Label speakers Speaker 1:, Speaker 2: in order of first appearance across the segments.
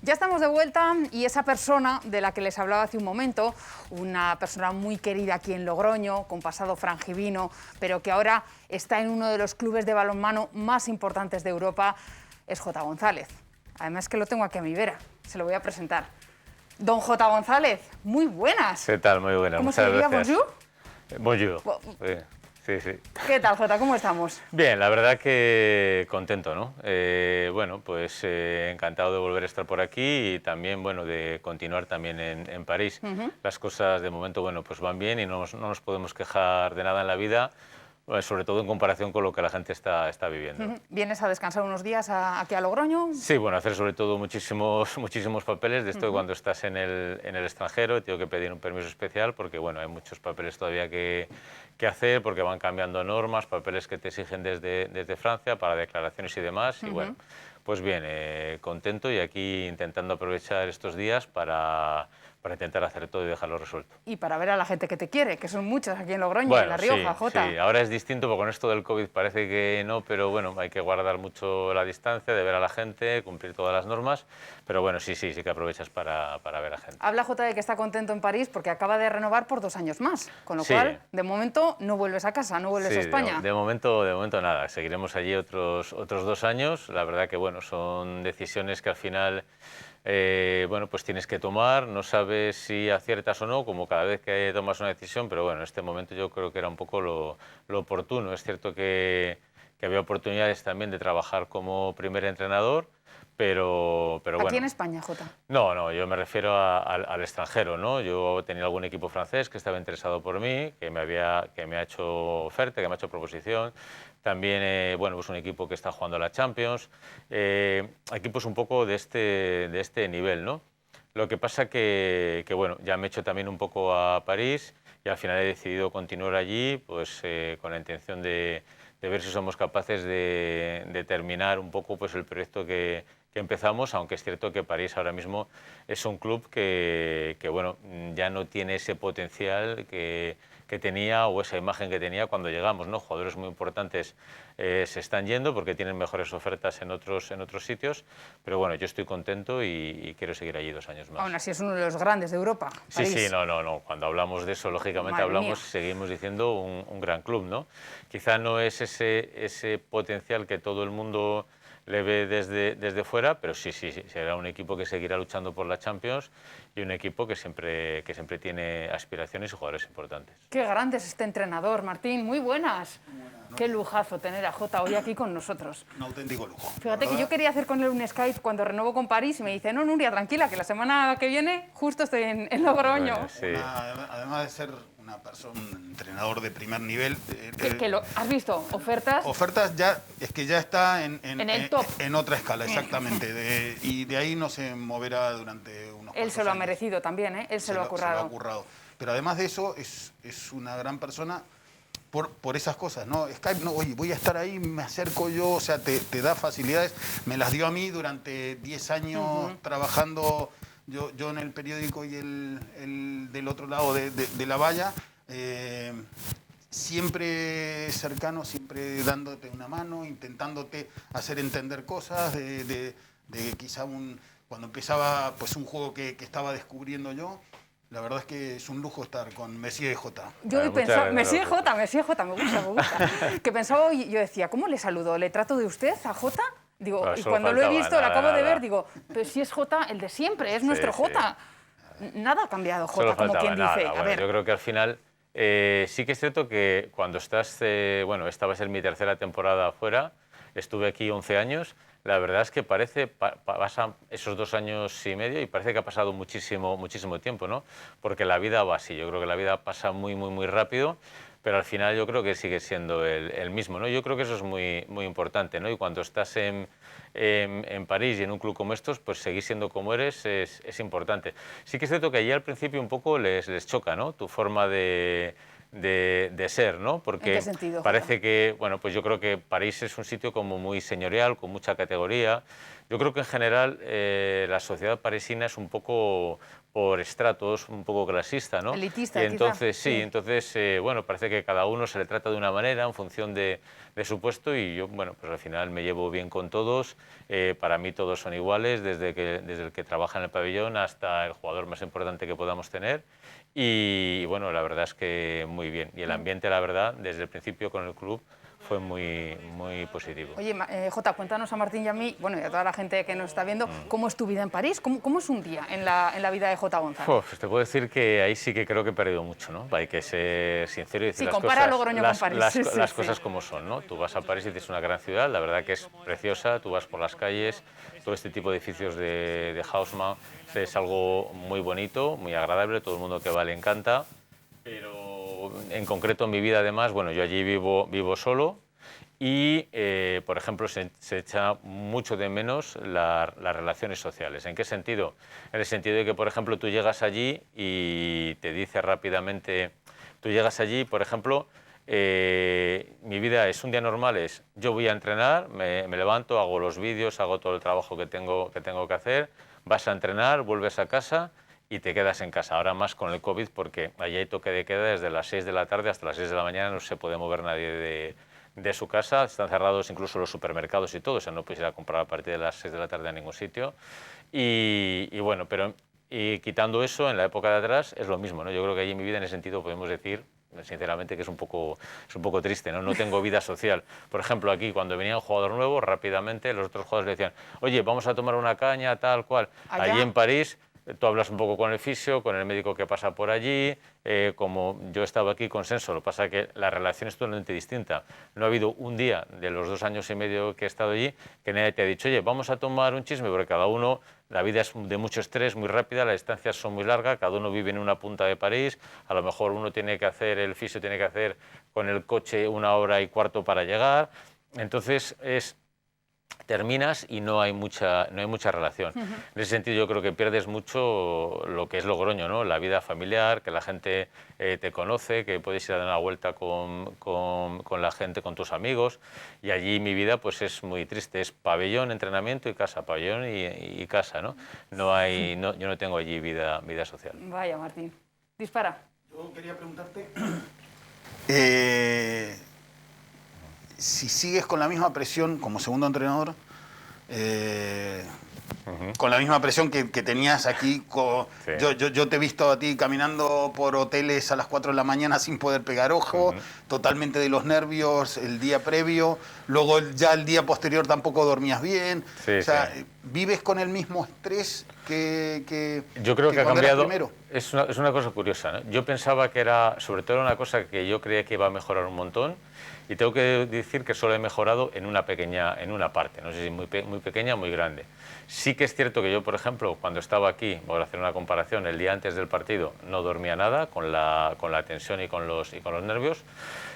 Speaker 1: Ya estamos de vuelta y esa persona de la que les hablaba hace un momento, una persona muy querida aquí en Logroño, con pasado frangivino, pero que ahora está en uno de los clubes de balonmano más importantes de Europa, es Jota González. Además que lo tengo aquí a mi vera, se lo voy a presentar. Don Jota González, muy buenas.
Speaker 2: ¿Qué tal? Muy buenas.
Speaker 1: ¿Cómo se diría? ¿Bonjour?
Speaker 2: Bonjour. Sí, sí.
Speaker 1: ¿Qué tal, Jota? ¿Cómo estamos?
Speaker 2: Bien, la verdad que contento, ¿no? Bueno, pues encantado de volver a estar por aquí y también, bueno, de continuar también en París. Las cosas de momento, bueno, pues van bien y no nos podemos quejar de nada en la vida, sobre todo en comparación con lo que la gente está viviendo.
Speaker 1: ¿Vienes a descansar unos días aquí a Logroño?
Speaker 2: Sí, bueno, hacer sobre todo muchísimos papeles. De esto que cuando estás en el extranjero tengo que pedir un permiso especial porque, bueno, hay muchos papeles todavía que hacer porque van cambiando normas, papeles que te exigen desde Francia para declaraciones y demás. Y bueno, pues bien, contento y aquí intentando aprovechar estos días para intentar hacer todo y dejarlo resuelto.
Speaker 1: Y para ver a la gente que te quiere, que son muchos aquí en Logroño, en La Rioja, Jota.
Speaker 2: Sí, ahora es distinto porque con esto del COVID parece que no, pero bueno, hay que guardar mucho la distancia, de ver a la gente, cumplir todas las normas, pero bueno, sí que aprovechas para ver a gente.
Speaker 1: Habla Jota de que está contento en París porque acaba de renovar por 2 años más, con lo cual, de momento, no vuelves a casa, no vuelves a España.
Speaker 2: De momento nada, seguiremos allí otros 2 años, la verdad que bueno, son decisiones que al final... bueno, pues tienes que tomar, no sabes si aciertas o no, como cada vez que tomas una decisión, pero bueno, en este momento yo creo que era un poco lo oportuno. Es cierto que había oportunidades también de trabajar como primer entrenador, pero bueno.
Speaker 1: ¿Aquí en España, Jota?
Speaker 2: No, yo me refiero al extranjero, ¿no? Yo tenía algún equipo francés que estaba interesado por mí, que me ha hecho oferta, que me ha hecho proposición. También, bueno, pues un equipo que está jugando a la Champions. Equipos un poco de este nivel, ¿no? Lo que pasa que, bueno, ya me he hecho también un poco a París y al final he decidido continuar allí, pues con la intención de ver si somos capaces de terminar un poco pues el proyecto que empezamos, aunque es cierto que París ahora mismo es un club que bueno, ya no tiene ese potencial que tenía o esa imagen que tenía cuando llegamos, ¿no? Jugadores muy importantes se están yendo porque tienen mejores ofertas en otros sitios, pero bueno, yo estoy contento y quiero seguir allí 2 años más.
Speaker 1: Aún así es uno de los grandes de Europa, París.
Speaker 2: Sí, no, cuando hablamos de eso, lógicamente seguimos diciendo un gran club, ¿no? Quizá no es ese potencial que todo el mundo le ve desde fuera, pero sí, será un equipo que seguirá luchando por la Champions y un equipo que siempre tiene aspiraciones y jugadores importantes.
Speaker 1: Qué grande es este entrenador, Martín, muy buenas. Qué lujazo tener a Jota hoy aquí con nosotros.
Speaker 3: Un auténtico lujo.
Speaker 1: Fíjate que yo quería hacer con él un Skype cuando renuevo con París y me dice, no, Nuria, tranquila, que la semana que viene justo estoy en Logroño.
Speaker 2: Bueno, sí.
Speaker 3: Además de ser una persona, un entrenador de primer nivel...
Speaker 1: ¿Has visto? ¿Ofertas?
Speaker 3: Ofertas ya está en
Speaker 1: el top.
Speaker 3: En otra escala, exactamente. Y de ahí no se moverá durante unos
Speaker 1: Él se lo ha merecido también, ¿eh? Él se lo ha currado.
Speaker 3: Se lo ha currado. Pero además de eso, es una gran persona por esas cosas, ¿no? Skype, no, oye, voy a estar ahí, me acerco yo, o sea, te da facilidades. Me las dio a mí durante 10 años trabajando yo en el periódico y el del otro lado de la valla. Siempre cercano, siempre dándote una mano, intentándote hacer entender cosas, de quizá cuando empezaba pues un juego que estaba descubriendo yo. La verdad es que es un lujo estar con Messier J.
Speaker 1: Yo he pensado, Messier J, me gusta. Que pensaba, yo decía, ¿cómo le saludo? ¿Le trato de usted a J? Digo,
Speaker 2: no,
Speaker 1: y cuando lo he visto, lo acabo de ver, digo, pero si es J, el de siempre, es nuestro J. Nada ha cambiado, J, como quien dice.
Speaker 2: A ver. Yo creo que al final sí que es cierto que cuando estás, bueno, esta va a ser mi tercera temporada afuera, estuve aquí 11 años, la verdad es que pasan esos 2 años y medio y parece que ha pasado muchísimo tiempo, ¿no? Porque la vida va así, yo creo que la vida pasa muy rápido, pero al final yo creo que sigue siendo el mismo, ¿no? Yo creo que eso es muy importante, ¿no? Y cuando estás en París y en un club como estos, pues seguir siendo como eres es importante. Sí que es cierto que allí al principio un poco les choca, ¿no? Tu forma de ser, ¿no? Porque
Speaker 1: ¿en qué sentido,
Speaker 2: parece que, bueno, pues yo creo que París es un sitio como muy señorial, con mucha categoría. Yo creo que en general la sociedad parisina es un poco por estratos, un poco clasista, ¿no?
Speaker 1: Elitista,
Speaker 2: Y entonces,
Speaker 1: quizá.
Speaker 2: sí, entonces, bueno, parece que cada uno se le trata de una manera en función de su puesto y yo, bueno, pues al final me llevo bien con todos. Para mí todos son iguales, desde el que trabaja en el pabellón hasta el jugador más importante que podamos tener. Y bueno, la verdad es que muy bien. Y el ambiente, la verdad, desde el principio con el club fue muy positivo.
Speaker 1: Oye, Jota, cuéntanos a Martín y a mí, bueno, y a toda la gente que nos está viendo, ¿cómo es tu vida en París? ¿Cómo es un día en la vida de Jota González?
Speaker 2: Pues te puedo decir que ahí sí que creo que he perdido mucho, ¿no? Hay que ser sincero y decir
Speaker 1: Sí,
Speaker 2: las
Speaker 1: compara
Speaker 2: cosas,
Speaker 1: Logroño con París.
Speaker 2: las cosas como son, ¿no? Tú vas a París y es una gran ciudad, la verdad que es preciosa, tú vas por las calles, todo este tipo de edificios de Haussmann es algo muy bonito, muy agradable, todo el mundo que va le encanta, pero en concreto en mi vida además, bueno, yo allí vivo solo. Y, por ejemplo, se echa mucho de menos las relaciones sociales. ¿En qué sentido? En el sentido de que, por ejemplo, tú llegas allí y te dice rápidamente, tú llegas allí, por ejemplo, mi vida es un día normal, es yo voy a entrenar, me levanto, hago los vídeos, hago todo el trabajo que tengo que hacer, vas a entrenar, vuelves a casa y te quedas en casa. Ahora más con el COVID, porque allí hay toque de queda desde las 6 de la tarde hasta las 6 de la mañana, no se puede mover nadie de su casa, están cerrados incluso los supermercados y todo, o sea, no puedes ir a comprar a partir de las 6 de la tarde a ningún sitio. Y bueno, pero y quitando eso, en la época de atrás es lo mismo, ¿no? Yo creo que allí en mi vida, en ese sentido, podemos decir, sinceramente, que es un poco triste, ¿no? No tengo vida social. Por ejemplo, aquí, cuando venía un jugador nuevo, rápidamente los otros jugadores le decían, oye, vamos a tomar una caña, tal cual.
Speaker 1: Allá.
Speaker 2: Allí en París, tú hablas un poco con el fisio, con el médico que pasa por allí, como yo estaba aquí con Senso, lo que pasa es que la relación es totalmente distinta. No ha habido un día de los 2 años y medio que he estado allí que nadie te ha dicho, oye, vamos a tomar un chisme, porque cada uno, la vida es de mucho estrés, muy rápida, las distancias son muy largas, cada uno vive en una punta de París, a lo mejor uno tiene que hacer, el fisio tiene que hacer con el coche 1 hora y cuarto para llegar, entonces terminas y no hay mucha relación. En ese sentido yo creo que pierdes mucho lo que es Logroño, ¿no? La vida familiar, que la gente te conoce, que puedes ir a dar una vuelta con la gente, con tus amigos, y allí mi vida pues es muy triste, es pabellón, entrenamiento y casa, pabellón y casa, ¿no? Yo no tengo allí vida social.
Speaker 1: Vaya, Martín. Dispara.
Speaker 3: Yo quería preguntarte si sigues con la misma presión como segundo entrenador, con la misma presión que tenías aquí.
Speaker 2: Sí.
Speaker 3: Yo te he visto a ti caminando por hoteles a las 4 de la mañana sin poder pegar ojo, totalmente de los nervios el día previo, luego ya el día posterior tampoco dormías bien.
Speaker 2: Sí,
Speaker 3: o sea,
Speaker 2: sí.
Speaker 3: ¿vives con el mismo estrés que
Speaker 2: Yo creo que ha
Speaker 3: cuando eras
Speaker 2: cambiado.
Speaker 3: primero?
Speaker 2: Es una cosa curiosa, ¿no? Yo pensaba que era, sobre todo, una cosa que yo creía que iba a mejorar un montón. Y tengo que decir que solo he mejorado en una parte, no sé si muy pequeña o muy grande. Sí que es cierto que yo, por ejemplo, cuando estaba aquí, voy a hacer una comparación, el día antes del partido no dormía nada con la tensión y con los nervios.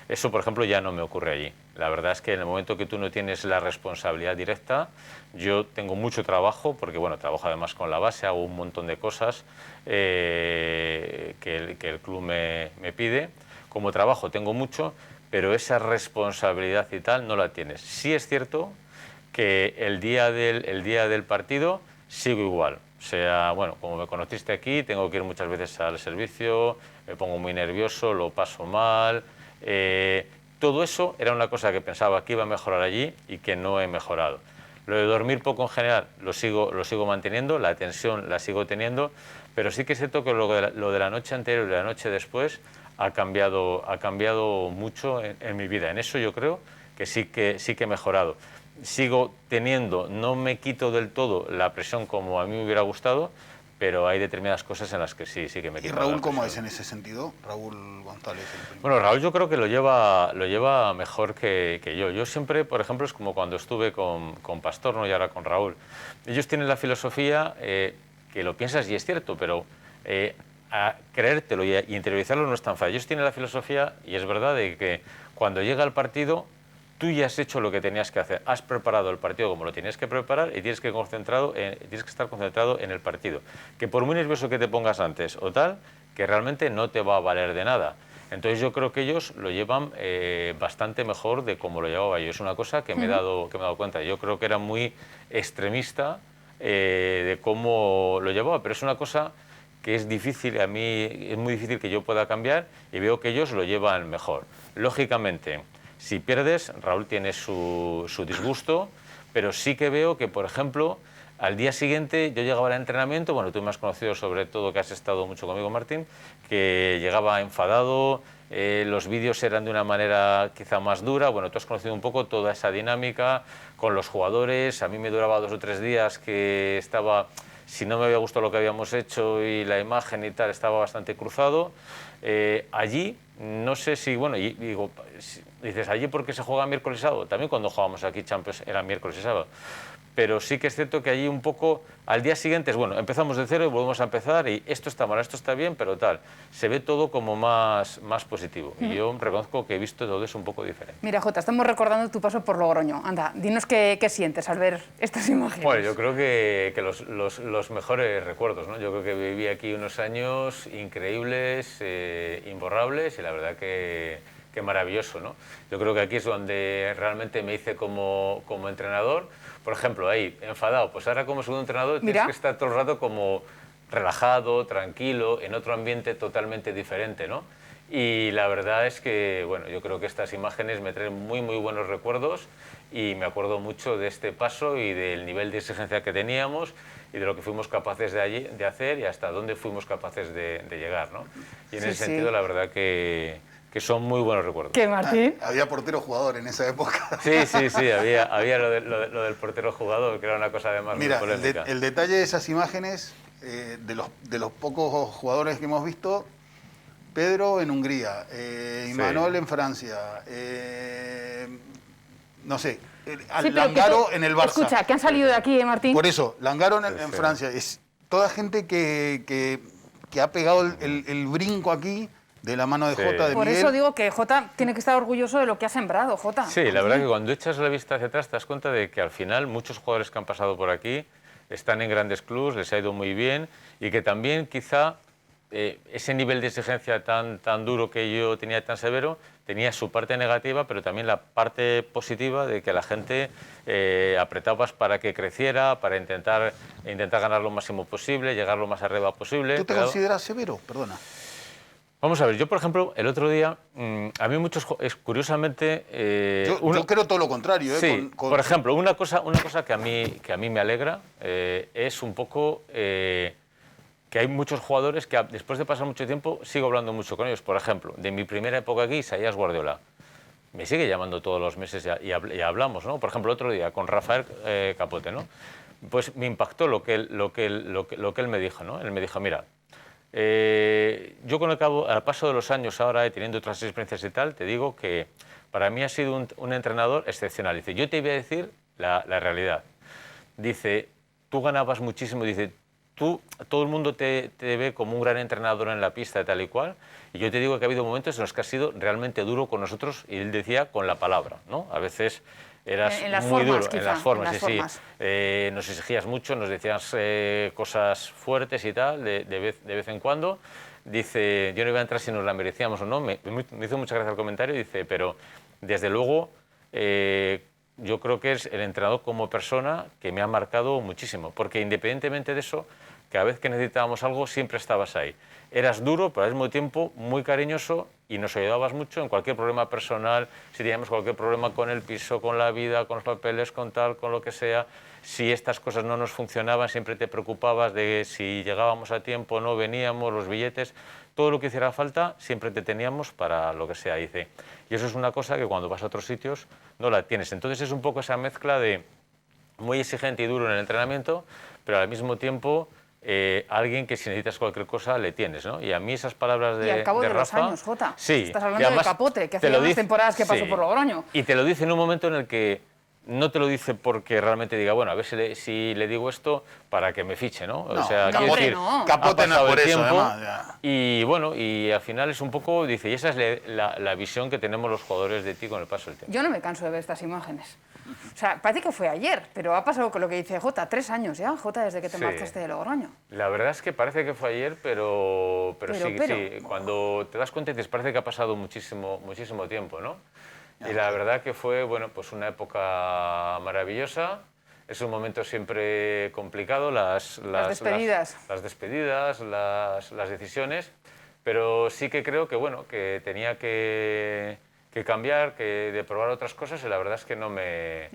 Speaker 2: Eso, por ejemplo, ya no me ocurre allí. La verdad es que en el momento que tú no tienes la responsabilidad directa, yo tengo mucho trabajo, porque bueno, trabajo además con la base, hago un montón de cosas que el club me pide. Como trabajo tengo mucho, pero esa responsabilidad y tal no la tienes. Sí es cierto que el día del partido sigo igual. O sea, bueno, como me conociste aquí, tengo que ir muchas veces al servicio, me pongo muy nervioso, lo paso mal. Todo eso era una cosa que pensaba que iba a mejorar allí y que no he mejorado. Lo de dormir poco en general lo sigo manteniendo, la tensión la sigo teniendo, pero sí que es cierto que lo de la noche anterior y la noche después ha cambiado mucho en mi vida. En eso yo creo que sí que he mejorado. Sigo teniendo, no me quito del todo la presión como a mí me hubiera gustado, pero hay determinadas cosas en las que sí que me quito.
Speaker 3: ¿Y Raúl cómo es en ese sentido? Raúl González.
Speaker 2: Bueno, Raúl yo creo que lo lleva mejor que yo. Yo siempre, por ejemplo, es como cuando estuve con Pastor, ¿no? Y ahora con Raúl. Ellos tienen la filosofía que lo piensas y es cierto, pero a creértelo y interiorizarlo no es tan fácil. Ellos tienen la filosofía, y es verdad, de que cuando llega el partido, tú ya has hecho lo que tenías que hacer, has preparado el partido como lo tenías que preparar y tienes que estar concentrado en el partido. Que por muy nervioso que te pongas antes o tal, que realmente no te va a valer de nada. Entonces yo creo que ellos lo llevan bastante mejor de como lo llevaba yo. Es una cosa que me he dado cuenta. Yo creo que era muy extremista de cómo lo llevaba, pero es una cosa que es difícil, a mí es muy difícil que yo pueda cambiar y veo que ellos lo llevan mejor. Lógicamente, si pierdes, Raúl tiene su disgusto, pero sí que veo que, por ejemplo, al día siguiente yo llegaba al entrenamiento, bueno, tú me has conocido sobre todo, que has estado mucho conmigo, Martín, que llegaba enfadado, los vídeos eran de una manera quizá más dura, bueno, tú has conocido un poco toda esa dinámica con los jugadores, a mí me duraba 2 o 3 días que estaba, si no me había gustado lo que habíamos hecho y la imagen y tal, estaba bastante cruzado. Allí, no sé si, bueno, y digo, dices, allí porque se juega miércoles y sábado, también cuando jugábamos aquí Champions era miércoles y sábado. Pero sí que es cierto que allí un poco, al día siguiente es, bueno, empezamos de cero y volvemos a empezar y esto está mal, esto está bien, pero tal. Se ve todo como más positivo. Y yo reconozco que he visto todo eso un poco diferente.
Speaker 1: Mira, Jota, estamos recordando tu paso por Logroño. Anda, dinos qué sientes al ver estas imágenes.
Speaker 2: Bueno, yo creo que los mejores recuerdos, ¿no? Yo creo que viví aquí unos años increíbles, imborrables y la verdad que maravilloso, ¿no? Yo creo que aquí es donde realmente me hice como entrenador. Por ejemplo, ahí, enfadado, pues ahora como segundo entrenador tienes que estar todo el rato como relajado, tranquilo, en otro ambiente totalmente diferente, ¿no? Y la verdad es que, bueno, yo creo que estas imágenes me traen muy buenos recuerdos y me acuerdo mucho de este paso y del nivel de exigencia que teníamos y de lo que fuimos capaces de hacer y hasta dónde fuimos capaces de llegar, ¿no? Y en ese sentido, la verdad que son muy buenos recuerdos.
Speaker 1: ¿Qué, Martín?
Speaker 3: Había portero jugador en esa época.
Speaker 2: Sí, había lo del portero jugador, que era una cosa además muy polémica.
Speaker 3: El detalle de esas imágenes, de los pocos jugadores que hemos visto, Pedro en Hungría, Imanol en Francia, no sé, Langaro en el Barça.
Speaker 1: Escucha, que han salido de aquí, Martín.
Speaker 3: Por eso, Langaro en Francia. Es toda gente que ha pegado el brinco aquí de la mano de Jota, de
Speaker 1: Por
Speaker 3: Miguel.
Speaker 1: eso digo que Jota tiene que estar orgulloso de lo que ha sembrado, Jota.
Speaker 2: Sí, la verdad que cuando echas la vista hacia atrás te das cuenta de que al final muchos jugadores que han pasado por aquí están en grandes clubes, les ha ido muy bien y que también quizá ese nivel de exigencia tan duro que yo tenía, tan severo, tenía su parte negativa, pero también la parte positiva de que la gente apretabas para que creciera, para intentar ganar lo máximo posible, llegar lo más arriba posible.
Speaker 3: ¿Tú te consideras severo? Perdona.
Speaker 2: Vamos a ver, yo por ejemplo, el otro día, a mí muchos, yo
Speaker 3: creo todo lo contrario.
Speaker 2: Sí, por ejemplo, una cosa que a mí me alegra es un poco que hay muchos jugadores que después de pasar mucho tiempo sigo hablando mucho con ellos. Por ejemplo, de mi primera época aquí, Isaías Guardiola. Me sigue llamando todos los meses y hablamos, ¿no? Por ejemplo, el otro día con Rafael Capote, ¿no? Pues me impactó lo que él me dijo, ¿no? Él me dijo, mira, yo al paso de los años ahora, teniendo otras experiencias y tal, te digo que para mí ha sido un entrenador excepcional. Dice, yo te voy a decir la realidad. Dice, tú ganabas muchísimo, dice, todo el mundo te ve como un gran entrenador en la pista tal y cual, y yo te digo que ha habido momentos en los que has sido realmente duro con nosotros, y él decía con la palabra, ¿no? A veces eras muy duro en las formas, sí. Nos exigías mucho, nos decías cosas fuertes y tal, de vez en cuando. Dice, yo no iba a entrar si nos la merecíamos o no, me hizo mucha gracia el comentario, dice, pero desde luego yo creo que es el entrenador como persona que me ha marcado muchísimo, porque independientemente de eso, cada vez que necesitábamos algo siempre estabas ahí. Eras duro, pero al mismo tiempo muy cariñoso y nos ayudabas mucho en cualquier problema personal, si teníamos cualquier problema con el piso, con la vida, con los papeles, con tal, con lo que sea. Si estas cosas no nos funcionaban, siempre te preocupabas de si llegábamos a tiempo, no veníamos, los billetes, todo lo que hiciera falta, siempre te teníamos para lo que sea, dice. Y eso es una cosa que cuando vas a otros sitios no la tienes. Entonces es un poco esa mezcla de muy exigente y duro en el entrenamiento, pero al mismo tiempo alguien que si necesitas cualquier cosa le tienes, ¿no? Y a mí esas palabras de Rafa...
Speaker 1: Y al cabo de los años, Jota.
Speaker 2: Sí.
Speaker 1: Estás hablando de Capote, que hace unas temporadas que pasó por Logroño.
Speaker 2: Y te lo dice en un momento en el que no te lo dice porque realmente diga, bueno, a ver si le digo esto para que me fiche, ¿no?
Speaker 3: No,
Speaker 2: o sea,
Speaker 3: Capote,
Speaker 2: decir,
Speaker 3: no. Capote no por eso, además. Ya.
Speaker 2: Y bueno, y al final es un poco, dice, y esa es la visión que tenemos los jugadores de ti con el paso del tiempo.
Speaker 1: Yo no me canso de ver estas imágenes. O sea, parece que fue ayer, pero ha pasado con lo que dice Jota, 3 años ya, Jota, desde que te
Speaker 2: Sí.
Speaker 1: marchaste de Logroño.
Speaker 2: La verdad es que parece que fue ayer, pero sí. Cuando te das cuenta dices, parece que ha pasado muchísimo tiempo, ¿no? Y la verdad que fue, bueno, pues una época maravillosa. Es un momento siempre complicado, las
Speaker 1: despedidas.
Speaker 2: Las despedidas, las decisiones, pero sí que creo que, bueno, que tenía que cambiar, de probar otras cosas, y la verdad es que no me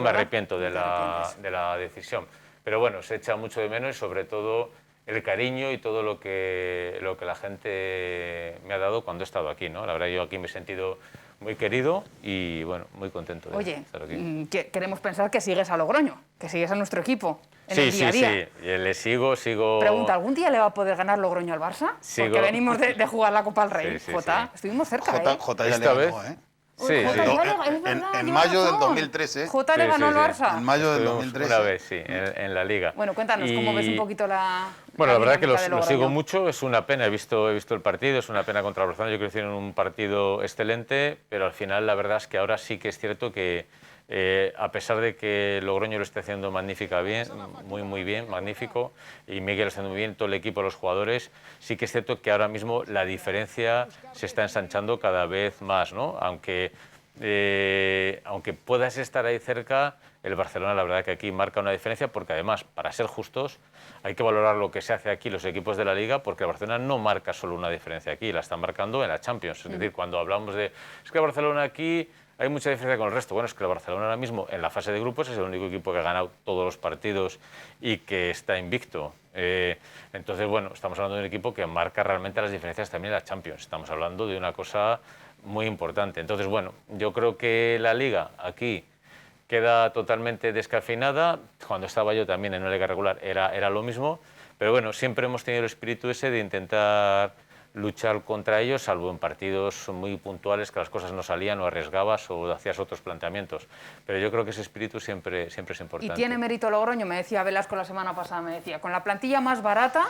Speaker 2: arrepiento de la decisión. Pero bueno, se echa mucho de menos, y sobre todo el cariño y todo lo que la gente me ha dado cuando he estado aquí, ¿no? La verdad, yo aquí me he sentido muy querido y, bueno, muy contento de estar aquí.
Speaker 1: Queremos pensar que sigues a Logroño, que sigues a nuestro equipo en el día a día.
Speaker 2: Sí, le sigo...
Speaker 1: Pregunta, ¿algún día le va a poder ganar Logroño al Barça? Porque venimos de jugar la Copa del Rey. Jota, estuvimos cerca,
Speaker 3: Jota ya le
Speaker 2: ¿Esta
Speaker 3: ganó,
Speaker 2: vez?
Speaker 3: ¿eh?
Speaker 2: Sí.
Speaker 3: En mayo del 2013.
Speaker 1: Jota le ganó al Barça.
Speaker 3: En mayo del
Speaker 2: Estuvimos
Speaker 3: 2013.
Speaker 2: una vez, sí, en la Liga.
Speaker 1: Bueno, cuéntanos, ¿cómo ves un poquito la...
Speaker 2: Bueno, la verdad que
Speaker 1: dinámica de
Speaker 2: lo sigo
Speaker 1: Logroño?
Speaker 2: mucho, es una pena, he visto el partido, es una pena contra el Barcelona, yo creo que hicieron un partido excelente, pero al final la verdad es que ahora sí que es cierto que a pesar de que Logroño lo esté haciendo muy bien, magnífico, y Miguel lo está haciendo muy bien, todo el equipo, los jugadores, sí que es cierto que ahora mismo la diferencia se está ensanchando cada vez más, ¿no? Aunque puedas estar ahí cerca, el Barcelona la verdad que aquí marca una diferencia, porque además, para ser justos, hay que valorar lo que se hace aquí los equipos de la Liga, porque el Barcelona no marca solo una diferencia aquí, la está marcando en la Champions. Es decir, cuando hablamos de, es que el Barcelona aquí hay mucha diferencia con el resto. Bueno, es que el Barcelona ahora mismo en la fase de grupos es el único equipo que ha ganado todos los partidos y que está invicto. Entonces, bueno, estamos hablando de un equipo que marca realmente las diferencias también en la Champions. Estamos hablando de una cosa muy importante. Entonces, bueno, yo creo que la Liga aquí queda totalmente descafeinada. Cuando estaba yo también en una liga regular era lo mismo, pero bueno, siempre hemos tenido el espíritu ese de intentar luchar contra ellos, salvo en partidos muy puntuales que las cosas no salían o arriesgabas o hacías otros planteamientos. Pero yo creo que ese espíritu siempre es importante.
Speaker 1: Y tiene mérito Logroño, me decía Velasco la semana pasada, me decía, con la plantilla más barata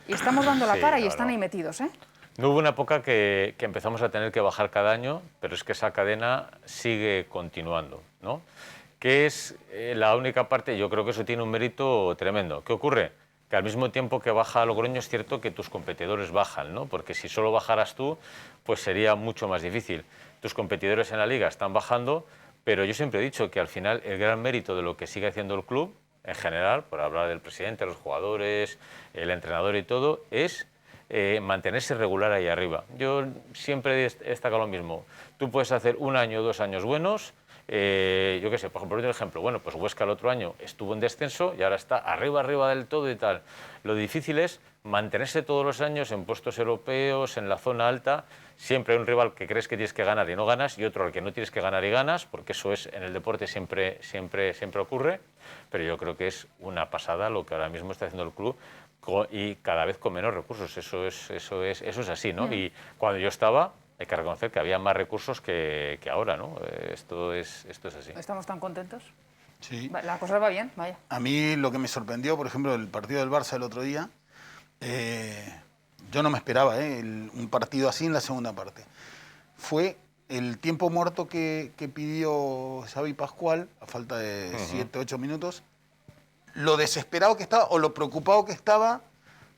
Speaker 1: y estamos dando la cara y están ahí metidos, ¿eh?
Speaker 2: No hubo una época que empezamos a tener que bajar cada año, pero es que esa cadena sigue continuando, ¿no? Que es la única parte, yo creo que eso tiene un mérito tremendo. ¿Qué ocurre? Que al mismo tiempo que baja Logroño es cierto que tus competidores bajan, ¿no? Porque si solo bajaras tú, pues sería mucho más difícil. Tus competidores en la Liga están bajando, pero yo siempre he dicho que al final el gran mérito de lo que sigue haciendo el club, en general, por hablar del presidente, los jugadores, el entrenador y todo, es mantenerse regular ahí arriba. Yo siempre he destacado lo mismo. Tú puedes hacer 1 año o 2 años buenos. Yo qué sé, por ejemplo, bueno, pues Huesca el otro año estuvo en descenso y ahora está arriba del todo y tal. Lo difícil es mantenerse todos los años en puestos europeos, en la zona alta. Siempre hay un rival que crees que tienes que ganar y no ganas, y otro al que no tienes que ganar y ganas, porque eso es en el deporte siempre ocurre. Pero yo creo que es una pasada lo que ahora mismo está haciendo el club, y cada vez con menos recursos. Eso es así, ¿no? Y cuando yo estaba, hay que reconocer que había más recursos que ahora, ¿no? Esto es así.
Speaker 1: ¿Estamos tan contentos?
Speaker 3: Sí.
Speaker 1: La cosa va bien, vaya.
Speaker 3: A mí lo que me sorprendió, por ejemplo, el partido del Barça el otro día, yo no me esperaba un partido así en la segunda parte. Fue el tiempo muerto que pidió Xavi Pascual, a falta de 7, 8 minutos, lo desesperado que estaba o lo preocupado que estaba,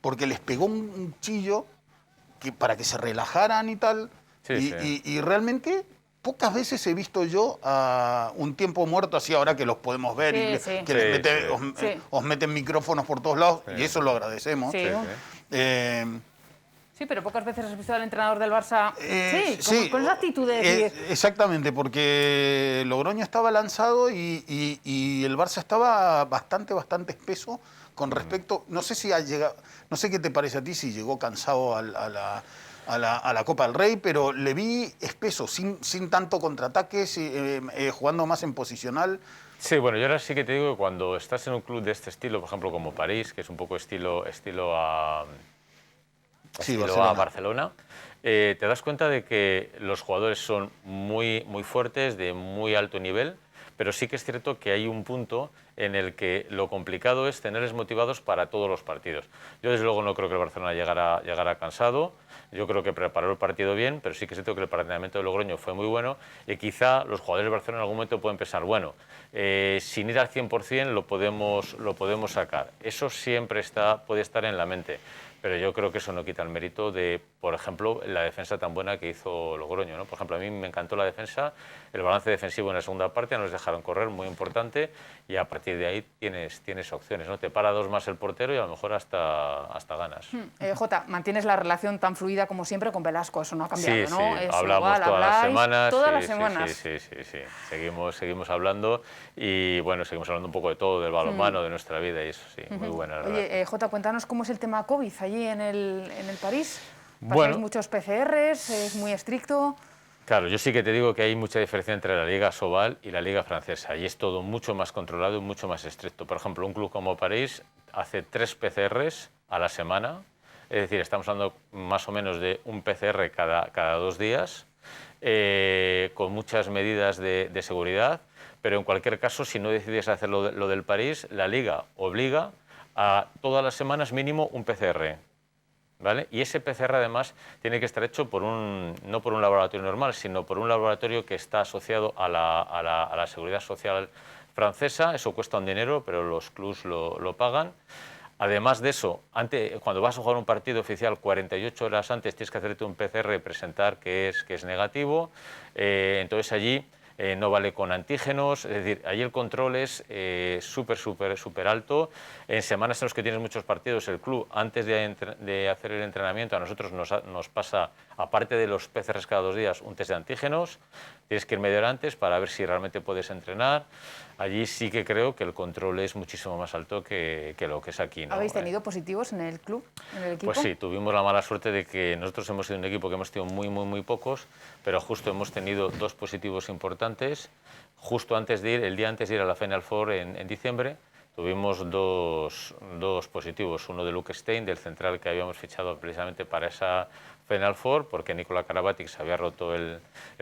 Speaker 3: porque les pegó un chillo para que se relajaran y tal. Sí, y realmente pocas veces he visto yo a un tiempo muerto así, ahora que los podemos ver, os meten micrófonos por todos lados, y eso lo agradecemos.
Speaker 1: Sí, pero pocas veces has visto al entrenador del Barça con esa actitud de decir...
Speaker 3: Exactamente, porque Logroño estaba lanzado y el Barça estaba bastante espeso con respecto... No sé si ha llegado, no sé qué te parece a ti, si llegó cansado a la Copa del Rey, pero le vi espeso, sin tanto contraataques, jugando más en posicional.
Speaker 2: Sí, bueno, yo ahora sí que te digo que cuando estás en un club de este estilo, por ejemplo, como París, que es un poco estilo a Barcelona, te das cuenta de que los jugadores son muy fuertes, de muy alto nivel, pero sí que es cierto que hay un punto en el que lo complicado es tenerles motivados para todos los partidos. Yo desde luego no creo que el Barcelona llegara cansado, yo creo que preparó el partido bien, pero sí que es cierto que el planteamiento de Logroño fue muy bueno y quizá los jugadores del Barcelona en algún momento pueden pensar, bueno, sin ir al 100% lo podemos sacar. Eso siempre puede estar en la mente. Pero yo creo que eso no quita el mérito de, por ejemplo, la defensa tan buena que hizo Logroño, ¿no? Por ejemplo, a mí me encantó la defensa, el balance defensivo en la segunda parte, nos dejaron correr, muy importante, y a partir de ahí tienes opciones, ¿no? Te para dos más el portero y a lo mejor hasta ganas.
Speaker 1: Jota, mantienes la relación tan fluida como siempre con Velasco, eso no ha cambiado,
Speaker 2: Sí,
Speaker 1: ¿no?
Speaker 2: sí,
Speaker 1: Es
Speaker 2: hablamos
Speaker 1: igual,
Speaker 2: todas las semanas.
Speaker 1: Todas
Speaker 2: Sí,
Speaker 1: las
Speaker 2: sí,
Speaker 1: semanas.
Speaker 2: Sí. Seguimos hablando y, bueno, seguimos hablando un poco de todo, del balonmano, de nuestra vida y eso, sí, muy buena la
Speaker 1: Oye,
Speaker 2: relación.
Speaker 1: Jota, cuéntanos cómo es el tema COVID allí en el París. ¿Pasáis
Speaker 2: Bueno,
Speaker 1: muchos PCRs? ¿Es muy estricto?
Speaker 2: claro, yo sí que te digo que hay mucha diferencia entre la Liga Sobal y la Liga Francesa. Y es todo mucho más controlado y mucho más estricto. Por ejemplo, un club como París hace 3 PCRs a la semana. Es decir, estamos hablando más o menos de un PCR cada 2 días, con muchas medidas de seguridad. Pero en cualquier caso, si no decides hacer lo del París, la Liga obliga a todas las semanas mínimo un PCR. ¿Vale? Y ese PCR además tiene que estar hecho no por un laboratorio normal, sino por un laboratorio que está asociado a la Seguridad Social francesa. Eso cuesta un dinero, pero los clubs lo pagan. Además de eso, cuando vas a jugar un partido oficial, 48 horas antes tienes que hacerte un PCR y presentar que es negativo. Entonces allí no vale con antígenos, es decir, allí el control es súper alto. En semanas en las que tienes muchos partidos, el club, antes de hacer el entrenamiento, a nosotros nos pasa, aparte de los PCRs cada 2 días, un test de antígenos. Tienes que ir media hora antes para ver si realmente puedes entrenar. Allí sí que creo que el control es muchísimo más alto que lo que es aquí, ¿no?
Speaker 1: ¿Habéis tenido positivos en el club, en el equipo?
Speaker 2: Pues sí, tuvimos la mala suerte de que nosotros hemos sido un equipo que hemos tenido muy pocos, pero justo hemos tenido 2 positivos importantes. Justo antes de ir, el día antes de ir a la Final Four en diciembre, tuvimos dos positivos. Uno de Luke Stein, del central que habíamos fichado precisamente para esa Final Four, porque Nikola Karabatic se había roto el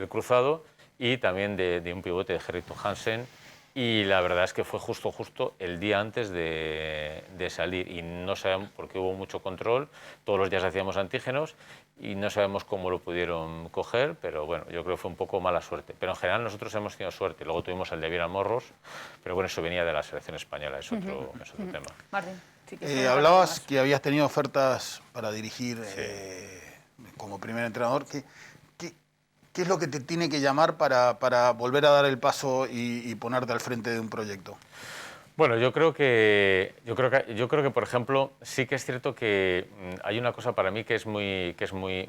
Speaker 2: cruzado, y también de un pivote de Gerrit Hansen. Y la verdad es que fue justo el día antes de salir y no sabemos, porque hubo mucho control, todos los días hacíamos antígenos y no sabemos cómo lo pudieron coger, pero bueno, yo creo que fue un poco mala suerte. Pero en general nosotros hemos tenido suerte. Luego tuvimos el de Viera Morros, pero bueno, eso venía de la selección española, es otro tema.
Speaker 1: Martín, sí
Speaker 3: hablabas que habías tenido ofertas para dirigir como primer entrenador. ¿Qué es lo que te tiene que llamar para volver a dar el paso y ponerte al frente de un proyecto?
Speaker 2: Bueno, yo creo que, por ejemplo, sí que es cierto que hay una cosa para mí que es muy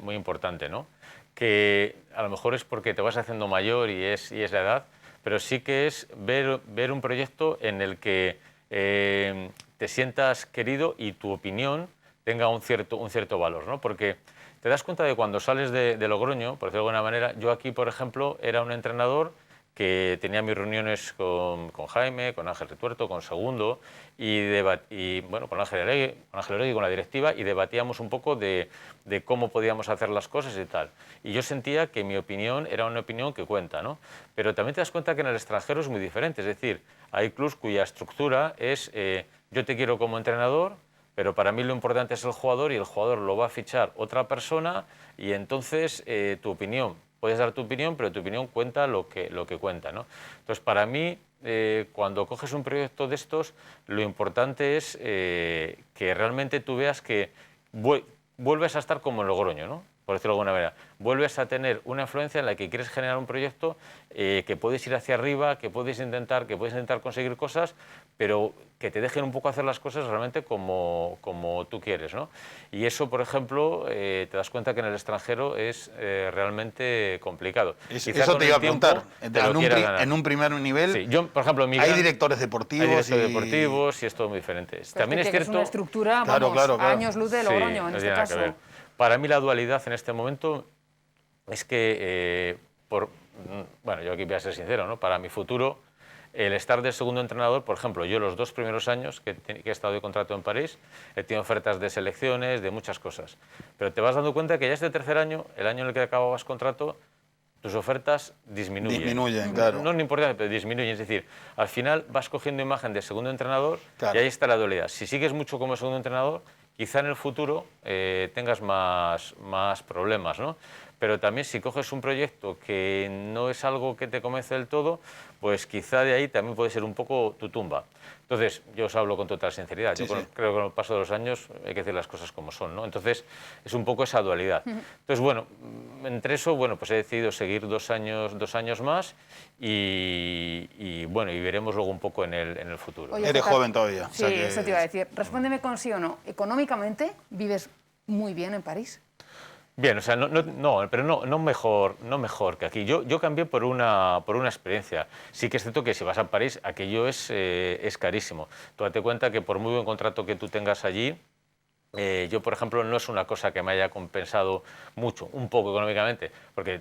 Speaker 2: importante, ¿no? Que a lo mejor es porque te vas haciendo mayor y es la edad, pero sí que es ver un proyecto en el que te sientas querido y tu opinión tenga un cierto valor, ¿no? Porque te das cuenta de cuando sales de Logroño, por decirlo de alguna manera, yo aquí, por ejemplo, era un entrenador que tenía mis reuniones con Jaime, con Ángel Retuerto, con Segundo, y bueno, con Ángel Oregui, con la directiva, y debatíamos un poco de cómo podíamos hacer las cosas y tal. Y yo sentía que mi opinión era una opinión que cuenta, ¿no? Pero también te das cuenta que en el extranjero es muy diferente, es decir, hay clubs cuya estructura es yo te quiero como entrenador, pero para mí lo importante es el jugador y el jugador lo va a fichar otra persona y entonces tu opinión, puedes dar tu opinión, pero tu opinión cuenta lo que cuenta, ¿no? Entonces, para mí, cuando coges un proyecto de estos, lo importante es que realmente tú veas que vuelves a estar como en Logroño, ¿no? Por decirlo de alguna manera. Vuelves a tener una influencia en la que quieres generar un proyecto que puedes ir hacia arriba, que puedes intentar conseguir cosas, pero que te dejen un poco hacer las cosas realmente como tú quieres, ¿no? Y eso, por ejemplo, te das cuenta que en el extranjero es realmente complicado.
Speaker 3: Eso te iba a preguntar. En un primer nivel,
Speaker 2: sí, yo, por ejemplo,
Speaker 3: hay directores deportivos.
Speaker 2: Y es todo muy diferente. También es cierto,
Speaker 1: es una estructura,
Speaker 3: claro.
Speaker 1: años luz de Logroño, en este caso.
Speaker 2: Para mí la dualidad en este momento es que, bueno, yo aquí voy a ser sincero, ¿no? Para mi futuro, el estar de segundo entrenador, por ejemplo, yo los 2 primeros años que he estado de contrato en París, he tenido ofertas de selecciones, de muchas cosas. Pero te vas dando cuenta que ya este tercer año, el año en el que acababas contrato, tus ofertas disminuyen.
Speaker 3: Disminuyen, claro.
Speaker 2: No es importante, pero disminuyen. Es decir, al final vas cogiendo imagen de segundo entrenador,
Speaker 3: Claro.
Speaker 2: y ahí está la dualidad. Si sigues mucho como segundo entrenador, quizá en el futuro tengas más problemas, ¿no? Pero también si coges un proyecto que no es algo que te convence del todo, pues quizá de ahí también puede ser un poco tu tumba. Entonces, yo os hablo con total sinceridad.
Speaker 3: Sí,
Speaker 2: Yo
Speaker 3: sí.
Speaker 2: creo que con el paso de los años hay que decir las cosas como son, ¿no? Entonces, es un poco esa dualidad. Entonces, bueno, entre eso, bueno, pues he decidido seguir 2 años más y bueno, y veremos luego un poco en el futuro.
Speaker 1: Oye,
Speaker 3: Eres
Speaker 1: Jota,
Speaker 3: joven todavía.
Speaker 1: Sí, eso te iba a decir. Respóndeme con sí o no. ¿Económicamente vives muy bien en París?
Speaker 2: Bien, o sea, pero no mejor que aquí. Yo cambié por una experiencia. Sí que es cierto que si vas a París, aquello es carísimo. Tú date cuenta que por muy buen contrato que tú tengas allí, yo, por ejemplo, no es una cosa que me haya compensado mucho, un poco económicamente, porque,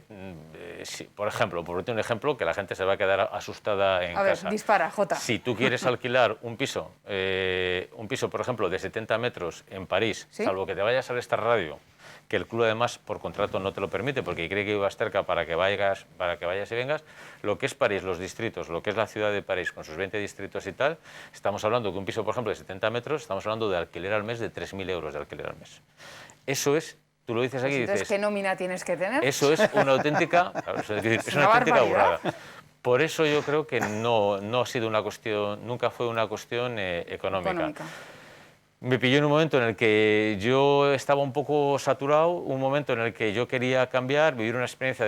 Speaker 2: por ejemplo, por un ejemplo, que la gente se va a quedar asustada en casa.
Speaker 1: A ver, dispara, Jota.
Speaker 2: Si tú quieres alquilar un piso, por ejemplo, de 70 metros en París,
Speaker 1: ¿Sí?
Speaker 2: salvo que te vayas al Star Radio, que el club además por contrato no te lo permite porque cree que ibas cerca para que vayas y vengas, lo que es París, los distritos, lo que es la ciudad de París con sus 20 distritos y tal, estamos hablando que un piso, por ejemplo, de 70 metros, estamos hablando de alquiler al mes de 3.000 euros de alquiler al mes. Eso es, tú lo dices aquí y
Speaker 1: Entonces,
Speaker 2: dices...
Speaker 1: ¿qué nómina tienes que tener?
Speaker 2: Eso es una auténtica, claro, es una auténtica
Speaker 1: barbaridad.
Speaker 2: burrada. Por eso yo creo que no ha sido una cuestión, nunca fue una cuestión económica. Me pilló en un momento en el que yo estaba un poco saturado, un momento en el que yo quería cambiar, vivir una experiencia,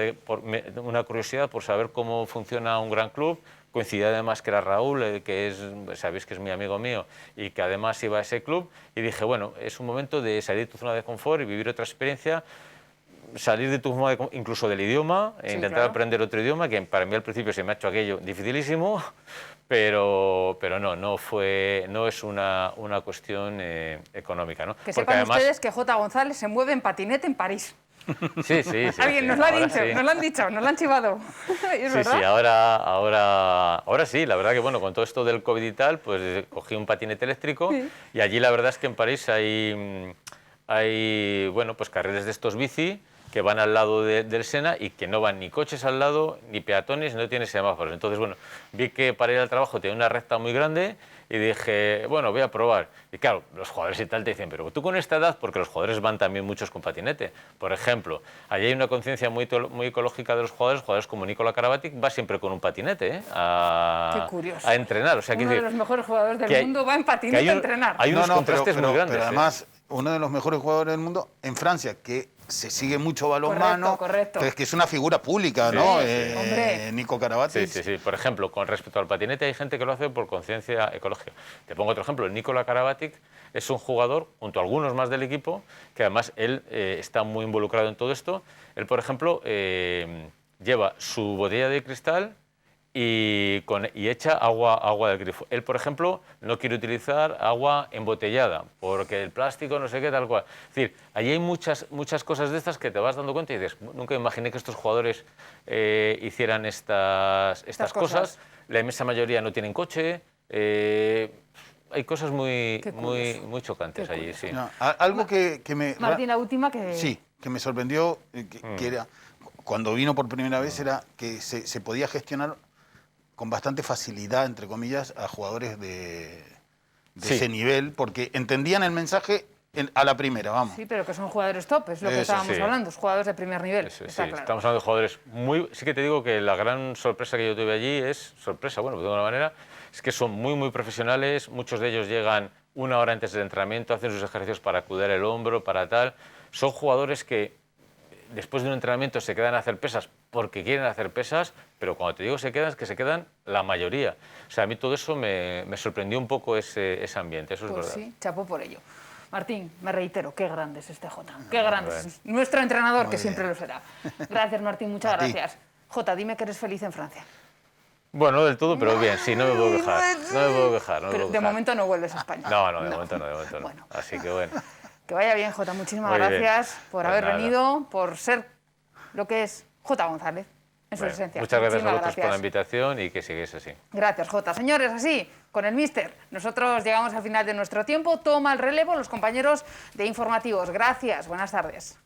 Speaker 2: una curiosidad por saber cómo funciona un gran club. Coincidía además que era Raúl, sabéis que es mi amigo mío, y que además iba a ese club, y dije, bueno, es un momento de salir de tu zona de confort y vivir otra experiencia, salir de tu zona incluso del idioma,
Speaker 1: Sí,
Speaker 2: intentar
Speaker 1: claro.
Speaker 2: aprender otro idioma, que para mí al principio se me ha hecho aquello dificilísimo, pero no es una cuestión económica, ¿no?
Speaker 1: Que
Speaker 2: Porque
Speaker 1: sepan
Speaker 2: además,
Speaker 1: ustedes que Jota González se mueve en patinete en París.
Speaker 2: sí,
Speaker 1: Alguien
Speaker 2: sí,
Speaker 1: nos lo ha
Speaker 2: ahora
Speaker 1: dicho,
Speaker 2: sí.
Speaker 1: nos lo han dicho, nos lo han chivado. ¿Es
Speaker 2: Sí,
Speaker 1: verdad?
Speaker 2: sí, ahora sí, la verdad que bueno, con todo esto del COVID y tal, pues cogí un patinete eléctrico y allí la verdad es que en París hay bueno, pues carriles de estos bici que van al lado del Sena y que no van ni coches al lado, ni peatones, no tiene semáforos. Entonces, bueno, vi que para ir al trabajo tenía una recta muy grande y dije, bueno, voy a probar. Y claro, los jugadores y tal te dicen, pero tú con esta edad, porque los jugadores van también muchos con patinete. Por ejemplo, allí hay una conciencia muy ecológica de los jugadores como Nikola Karabatic va siempre con un patinete
Speaker 1: Qué curioso.
Speaker 2: a entrenar. O sea,
Speaker 1: Uno de los mejores jugadores del mundo va en patinete a entrenar.
Speaker 2: Hay unos contrastes muy grandes.
Speaker 3: Pero además, uno de los mejores jugadores del mundo en Francia, que se sigue mucho balonmano,
Speaker 1: Correcto.
Speaker 3: que es una figura pública,
Speaker 2: Sí,
Speaker 3: ¿no?
Speaker 2: sí.
Speaker 1: Hombre.
Speaker 3: Nico Karabatic.
Speaker 2: Sí. Por ejemplo, con respecto al patinete, hay gente que lo hace por conciencia ecológica. Te pongo otro ejemplo. Nikola Karabatic es un jugador, junto a algunos más del equipo, que además él está muy involucrado en todo esto. Él, por ejemplo, lleva su botella de cristal y echa agua del grifo. Él, por ejemplo, no quiere utilizar agua embotellada, porque el plástico no sé qué, tal cual. Es decir, allí hay muchas cosas de estas que te vas dando cuenta y dices, nunca imaginé que estos jugadores hicieran estas cosas. La inmensa mayoría no tienen coche. Hay cosas muy chocantes allí, sí.
Speaker 3: No, algo que me...
Speaker 1: Martín, la última que...
Speaker 3: Sí, que me sorprendió, que era, cuando vino por primera vez, era que se podía gestionar con bastante facilidad, entre comillas, a jugadores de
Speaker 2: Sí.
Speaker 3: ese nivel, porque entendían el mensaje a la primera, vamos.
Speaker 1: Sí, pero que son jugadores top, es lo que
Speaker 3: Eso,
Speaker 1: estábamos
Speaker 2: sí.
Speaker 1: hablando, jugadores de primer nivel.
Speaker 2: Eso,
Speaker 1: está
Speaker 2: sí,
Speaker 1: claro.
Speaker 2: estamos hablando de jugadores muy... Sí que te digo que la gran sorpresa que yo tuve allí es... Sorpresa, bueno, de alguna manera, es que son muy profesionales. Muchos de ellos llegan 1 hora antes del entrenamiento, hacen sus ejercicios para acudar el hombro, para tal. Son jugadores que después de un entrenamiento se quedan a hacer pesas porque quieren hacer pesas, pero cuando te digo se quedan, es que se quedan la mayoría. O sea, a mí todo eso me sorprendió un poco ese ambiente, eso es
Speaker 1: Pues
Speaker 2: verdad.
Speaker 1: sí, chapó por ello. Martín, me reitero, qué grande es este Jota. Qué grande es nuestro entrenador,
Speaker 3: Muy
Speaker 1: que
Speaker 3: bien.
Speaker 1: siempre lo será. Gracias, Martín, muchas
Speaker 3: A ti.
Speaker 1: gracias. Jota, dime que eres feliz en Francia.
Speaker 2: Bueno, no del todo, pero bien, sí, no me puedo quejar. No me puedo quejar.
Speaker 1: Pero de momento no vuelves a España.
Speaker 2: No, de momento no.
Speaker 1: Bueno.
Speaker 2: Así que bueno.
Speaker 1: Que vaya bien, Jota. Muchísimas
Speaker 2: Muy bien.
Speaker 1: gracias por
Speaker 2: Pues
Speaker 1: haber
Speaker 2: nada.
Speaker 1: venido, por ser lo que es Jota González, en su
Speaker 2: Bueno,
Speaker 1: esencia.
Speaker 2: muchas gracias a
Speaker 1: Muchísimas
Speaker 2: vosotros por la invitación y que sigáis así.
Speaker 1: Gracias, Jota. Señores, así, con el míster, nosotros llegamos al final de nuestro tiempo. Toma el relevo los compañeros de informativos. Gracias, buenas tardes.